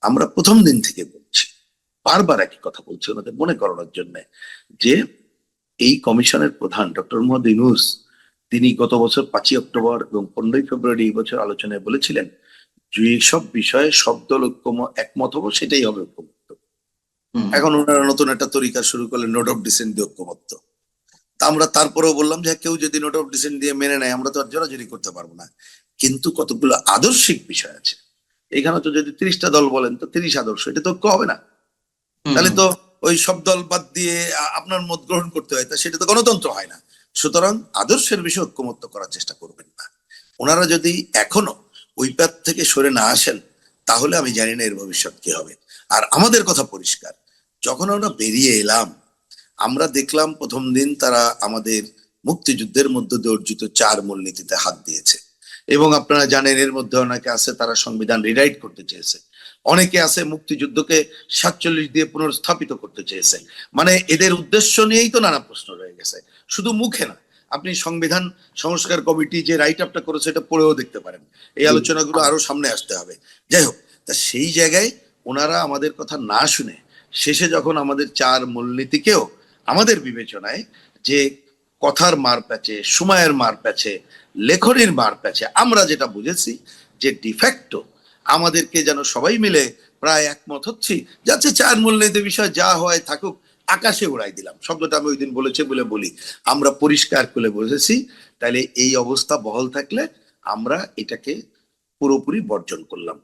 আমরা প্রথম দিন থেকে বলছি, বারবার একই কথা বলছি ওনাদের মনে করানোর জন্য, যে এই কমিশনের প্রধান ডক্টর মোহাম্মদ ইউনূস তিনি গত বছর 5ই অক্টোবর এবং 15ই ফেব্রুয়ারি এই বছর আলোচনায় বলেছিলেন যে সব বিষয়ে সব দল একমত হবো, সেটাই হবে ঐক্যমত্য। এখন ওনারা নতুন একটা তরিকা শুরু করলেন, নোট অফ ডিসেন্ট দিয়ে ঐক্যমত্য। তা আমরা তারপরেও বললাম যে কেউ যদি নোট অফ ডিসেন্ট দিয়ে মেনে নেয় আমরা তো আর জোরাজুরি করতে পারবো না, কিন্তু কতগুলো আদর্শিক বিষয় আছে এখানে। তো যদি 30টা দল বলেন তো 30 আদর্শ, এটা তো ঐক্য হবে না। তাহলে তো ওই সব দল বাদ দিয়ে আপনার মত গ্রহণ করতে হয়, তা সেটা তো গণতন্ত্র হয় না। সুতরাং আদর্শের বিষয়ে ঐক্যমত্য করার চেষ্টা করবেন না। ওনারা যদি এখনো ওই পথ থেকে সরে না আসেন তাহলে আমি জানি না এর ভবিষ্যৎ কি হবে। আর আমাদের কথা পরিষ্কার, যখন আমরা বেরিয়ে এলাম আমরা দেখলাম প্রথম দিন তারা আমাদের মুক্তিযুদ্ধের মধ্যে দিয়ে অর্জিত 4 মূলনীতিতে হাত দিয়েছে, এবং আপনারা জানেন এর মধ্যে অনেকে আছে তারা সংবিধান রিরাইট করতে চেয়েছে, অনেকে আছে মুক্তিযুদ্ধকে 47 দিয়ে পুনর্স্থাপিত করতে চেয়েছে। মানে এদের উদ্দেশ্য নিয়েই তো নানা প্রশ্ন রয়ে গেছে, শুধু মুখে না। আপনি সংবিধান সংস্কার কমিটি যে রাইট আপটা করেছে এটা পড়েও দেখতে পারেন, এই আলোচনাগুলো আরো সামনে আসতে হবে। যাই হোক, তা সেই জায়গায় ওনারা আমাদের কথা না শুনে শেষে যখন আমাদের 4 মূলনীতিকেও আমাদের বিবেচনায় যে কথার মার প্যাচে, সময়ের মার প্যাচে, লেখনির মার প্যাচে আমরা যেটা বুঝেছি যে ডিফ্যাক্টো আমাদেরকে যেন সবাই মিলে প্রায় একমত হচ্ছি, যাচ্ছে 4 মূলনীতি বিষয় যা হয় থাকুক, আকাশে উড়াই দিলাম, শব্দটা আমি ওই দিন বলেছে বলে বলি, আমরা পরিষ্কার করে বুঝেছি। তাহলে এই অবস্থা বহাল থাকলে আমরা এটাকে পুরোপুরি বর্জন করলাম।